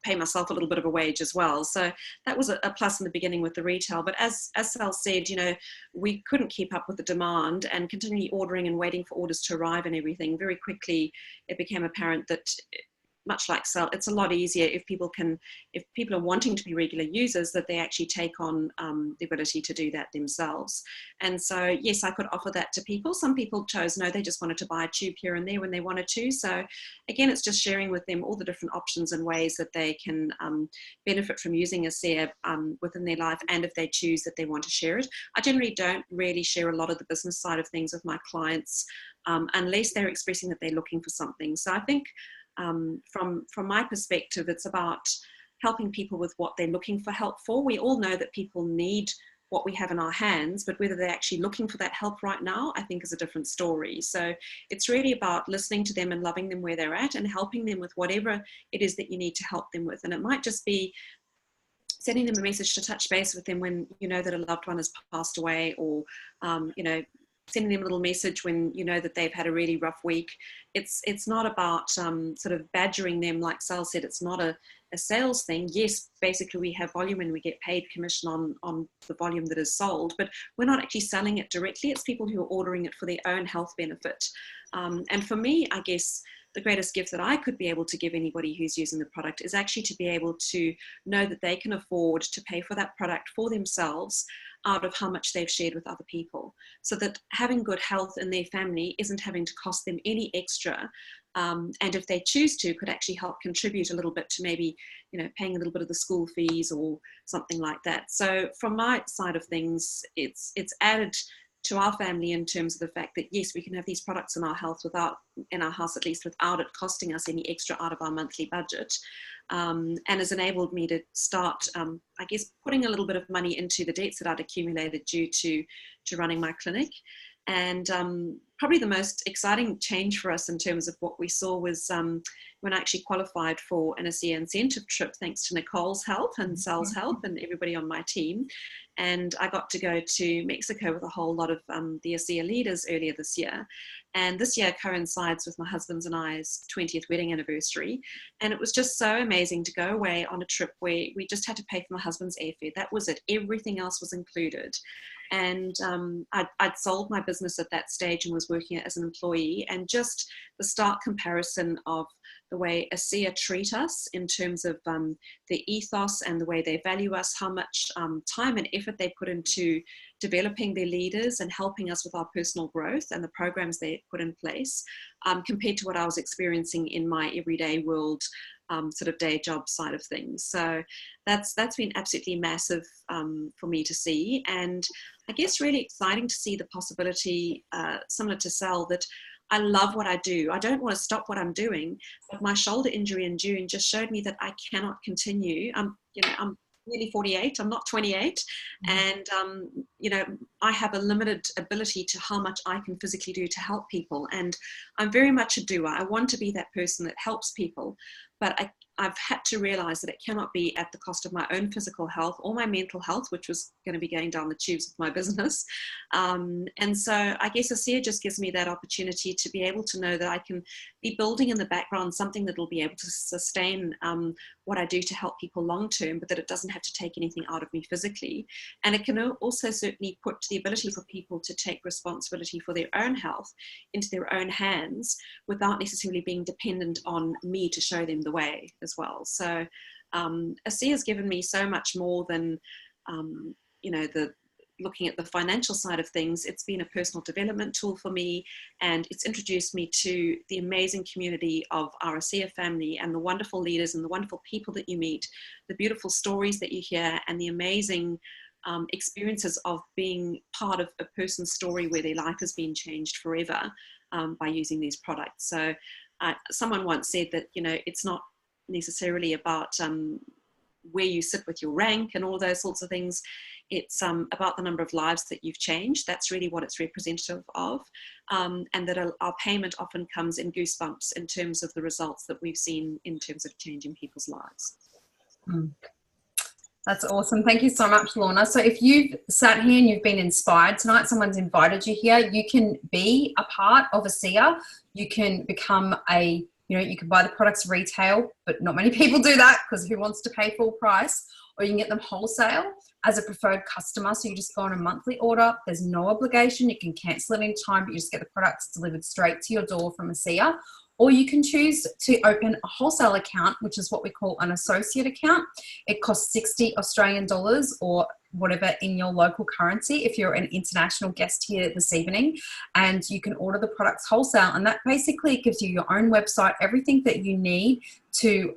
pay myself a little bit of a wage as well. So that was a plus in the beginning with the retail. But as Sal said, we couldn't keep up with the demand and continually ordering and waiting for orders to arrive and everything. Very quickly, it became apparent that, much like Sal, it's a lot easier if people are wanting to be regular users, that they actually take on the ability to do that themselves. And so, yes, I could offer that to people. Some people chose no, they just wanted to buy a tube here and there when they wanted to. So again, it's just sharing with them all the different options and ways that they can benefit from using ASEA within their life, and if they choose that they want to share it. I generally don't really share a lot of the business side of things with my clients unless they're expressing that they're looking for something. So I think from my perspective, it's about helping people with what they're looking for help for. We all know that people need what we have in our hands, but whether they're actually looking for that help right now, I think is a different story. So it's really about listening to them and loving them where they're at and helping them with whatever it is that you need to help them with. And it might just be sending them a message to touch base with them when you know that a loved one has passed away, or sending them a little message when you know that they've had a really rough week. It's not about sort of badgering them, like Sal said. It's not a sales thing. Yes, basically we have volume and we get paid commission on the volume that is sold, but we're not actually selling it directly. It's people who are ordering it for their own health benefit. And for me, I guess the greatest gift that I could be able to give anybody who's using the product is actually to be able to know that they can afford to pay for that product for themselves out of how much they've shared with other people, so that having good health in their family isn't having to cost them any extra. And if they choose to, could actually help contribute a little bit to maybe, paying a little bit of the school fees or something like that. So from my side of things, it's added to our family in terms of the fact that, yes, we can have these products in our house at least, without it costing us any extra out of our monthly budget. And has enabled me to start, I guess, putting a little bit of money into the debts that I'd accumulated due to running my clinic. And probably the most exciting change for us in terms of what we saw was when I actually qualified for an ASEA incentive trip, thanks to Nicole's help and Sal's help and everybody on my team. And I got to go to Mexico with a whole lot of the ASEA leaders earlier this year. And this year coincides with my husband's and I's 20th wedding anniversary. And it was just so amazing to go away on a trip where we just had to pay for my husband's airfare. That was it. Everything else was included. And I'd sold my business at that stage and was working as an employee. And just the stark comparison of the way ASEA treat us in terms of their ethos and the way they value us, how much time and effort they put into developing their leaders and helping us with our personal growth and the programs they put in place, compared to what I was experiencing in my everyday world, sort of day job side of things. So that's been absolutely massive for me to see. And I guess really exciting to see the possibility, similar to Sal, that I love what I do. I don't want to stop what I'm doing, but my shoulder injury in June just showed me that I cannot continue. I'm nearly 48, I'm not 28. And, I have a limited ability to how much I can physically do to help people. And I'm very much a doer. I want to be that person that helps people, but I've had to realize that it cannot be at the cost of my own physical health or my mental health, which was going to be going down the tubes of my business. And so I guess ASEA just gives me that opportunity to be able to know that I can be building in the background something that will be able to sustain what I do to help people long term, but that it doesn't have to take anything out of me physically. And it can also certainly put the ability for people to take responsibility for their own health into their own hands without necessarily being dependent on me to show them the way as well. So ASEA has given me so much more than the looking at the financial side of things. It's been a personal development tool for me, and it's introduced me to the amazing community of our ASEA family and the wonderful leaders and the wonderful people that you meet, the beautiful stories that you hear, and the amazing experiences of being part of a person's story where their life has been changed forever by using these products. So someone once said that, it's not necessarily about where you sit with your rank and all those sorts of things. It's about the number of lives that you've changed. That's really what it's representative of. And that our payment often comes in goosebumps in terms of the results that we've seen in terms of changing people's lives. That's awesome. Thank you so much, Lorna. So if you've sat here and you've been inspired tonight, someone's invited you here, you can be a part of ASEA. You can become you can buy the products retail, but not many people do that because who wants to pay full price? Or you can get them wholesale as a preferred customer. So you just go on a monthly order. There's no obligation. You can cancel it any time, but you just get the products delivered straight to your door from ASEA. Or you can choose to open a wholesale account, which is what we call an associate account. It costs 60 Australian dollars or whatever in your local currency if you're an international guest here this evening, and you can order the products wholesale. And that basically gives you your own website, everything that you need to,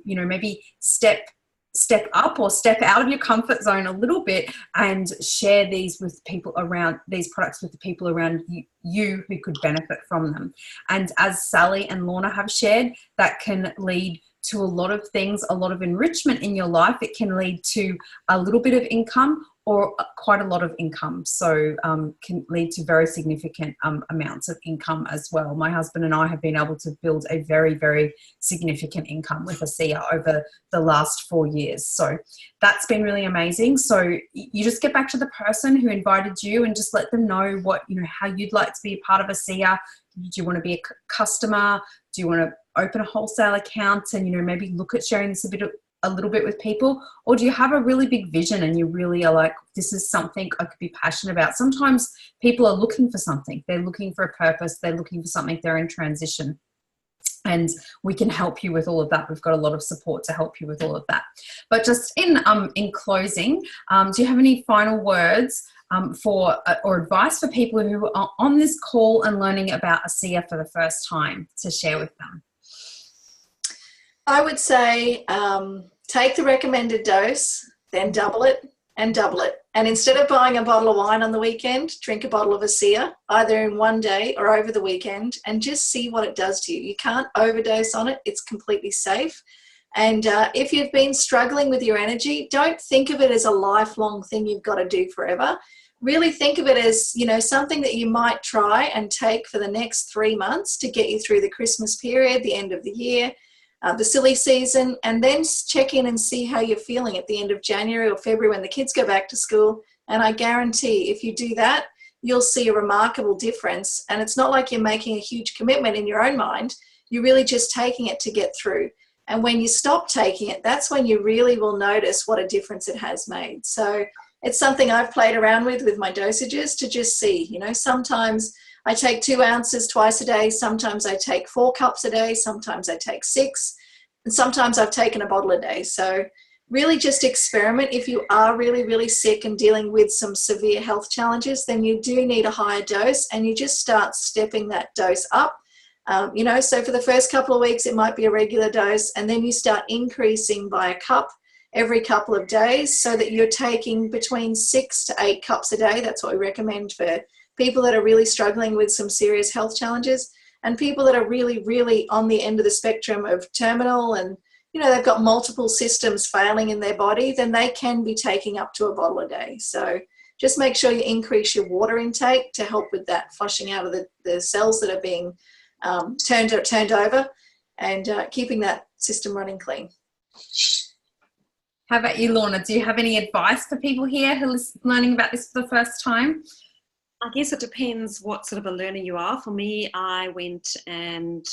maybe step up or step out of your comfort zone a little bit and share these with people around these products with the people around you who could benefit from them. And as Sally and Lorna have shared, that can lead to a lot of things, a lot of enrichment in your life. It can lead to a little bit of income, or quite a lot of income. So can lead to very significant amounts of income as well. My husband and I have been able to build a very, very significant income with ASEA over the last 4 years. So that's been really amazing. So you just get back to the person who invited you and just let them know what, how you'd like to be a part of ASEA. Do you want to be a customer? Do you want to open a wholesale account and, maybe look at sharing this a little bit with people? Or do you have a really big vision and you really are like, this is something I could be passionate about? Sometimes people are looking for something. They're looking for a purpose. They're looking for something. They're in transition. And we can help you with all of that. We've got a lot of support to help you with all of that. But just in closing, do you have any final words or advice for people who are on this call and learning about ASEA for the first time to share with them? I would say take the recommended dose, then double it and double it. And instead of buying a bottle of wine on the weekend, drink a bottle of ASEA, either in one day or over the weekend, and just see what it does to you. You can't overdose on it. It's completely safe. And if you've been struggling with your energy, don't think of it as a lifelong thing you've got to do forever. Really think of it as, something that you might try and take for the next 3 months to get you through the Christmas period, the end of the year, the silly season, and then check in and see how you're feeling at the end of January or February when the kids go back to school. And I guarantee if you do that, you'll see a remarkable difference. And it's not like you're making a huge commitment in your own mind. You're really just taking it to get through. And when you stop taking it, that's when you really will notice what a difference it has made. So it's something I've played around with my dosages to just see, sometimes I take 2 ounces twice a day. Sometimes I take 4 cups a day. Sometimes I take 6. And sometimes I've taken a bottle a day. So really just experiment. If you are really, really sick and dealing with some severe health challenges, then you do need a higher dose, and you just start stepping that dose up. So for the first couple of weeks, it might be a regular dose, and then you start increasing by a cup every couple of days so that you're taking between 6 to 8 cups a day. That's what we recommend for people that are really struggling with some serious health challenges, and people that are really, really on the end of the spectrum of terminal and, they've got multiple systems failing in their body, then they can be taking up to a bottle a day. So just make sure you increase your water intake to help with that flushing out of the cells that are being turned over, and keeping that system running clean. How about you, Lorna? Do you have any advice for people here who are learning about this for the first time? I guess it depends what sort of a learner you are. For me, I went and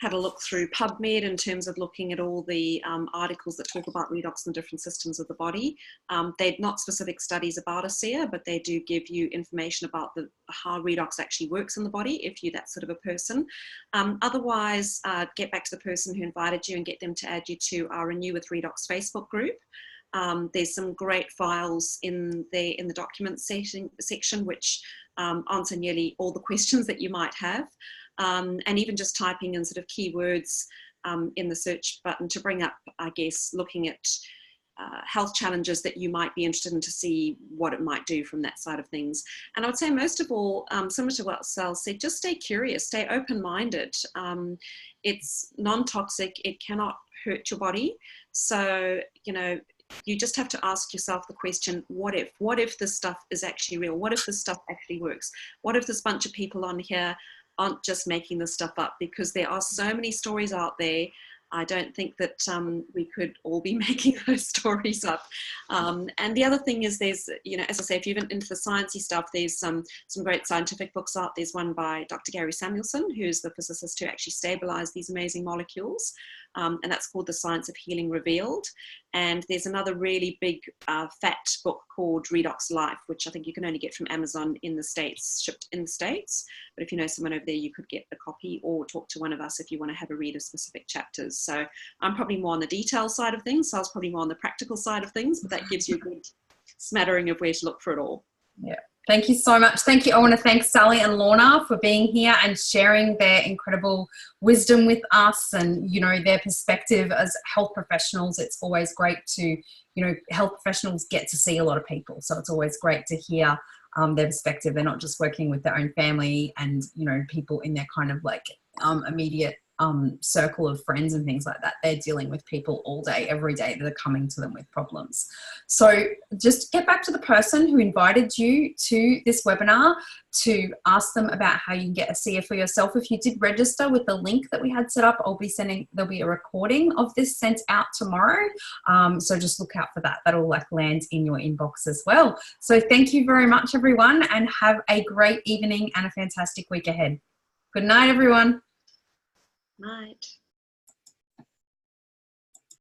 had a look through PubMed in terms of looking at all the articles that talk about redox and different systems of the body. They're not specific studies about ASEA, but they do give you information about how redox actually works in the body if you're that sort of a person. Otherwise, get back to the person who invited you and get them to add you to our Renew with Redox Facebook group. There's some great files in the documents section which answer nearly all the questions that you might have. And even just typing in sort of keywords in the search button to bring up, I guess, looking at health challenges that you might be interested in to see what it might do from that side of things. And I would say most of all, similar to what Sal said, just stay curious, stay open-minded. It's non-toxic, it cannot hurt your body. So, you just have to ask yourself the question, what if this stuff is actually real? What if this stuff actually works? What if this bunch of people on here aren't just making this stuff up? Because there are so many stories out there. I don't think that we could all be making those stories up. And the other thing is there's, as I say, if you're into the sciencey stuff, there's some great scientific books out. There's one by Dr. Gary Samuelson, who's the physicist who actually stabilized these amazing molecules. And that's called The Science of Healing Revealed. And there's another really big fat book called Redox Life, which I think you can only get from Amazon in the States, shipped in the States. But if you know someone over there, you could get a copy or talk to one of us if you want to have a read of specific chapters. So I'm probably more on the detail side of things. So I was probably more on the practical side of things, but that gives you a good smattering of where to look for it all. Yeah. Thank you so much. Thank you. I want to thank Sally and Lorna for being here and sharing their incredible wisdom with us and, their perspective as health professionals. It's always great to, health professionals get to see a lot of people. So it's always great to hear their perspective. They're not just working with their own family and, people in their kind of like immediate circle of friends and things like that. They're dealing with people all day, every day that are coming to them with problems. So just get back to the person who invited you to this webinar to ask them about how you can get a seer for yourself. If you did register with the link that we had set up, there'll be a recording of this sent out tomorrow. So just look out for that. That'll land in your inbox as well. So thank you very much, everyone, and have a great evening and a fantastic week ahead. Good night, everyone. Night.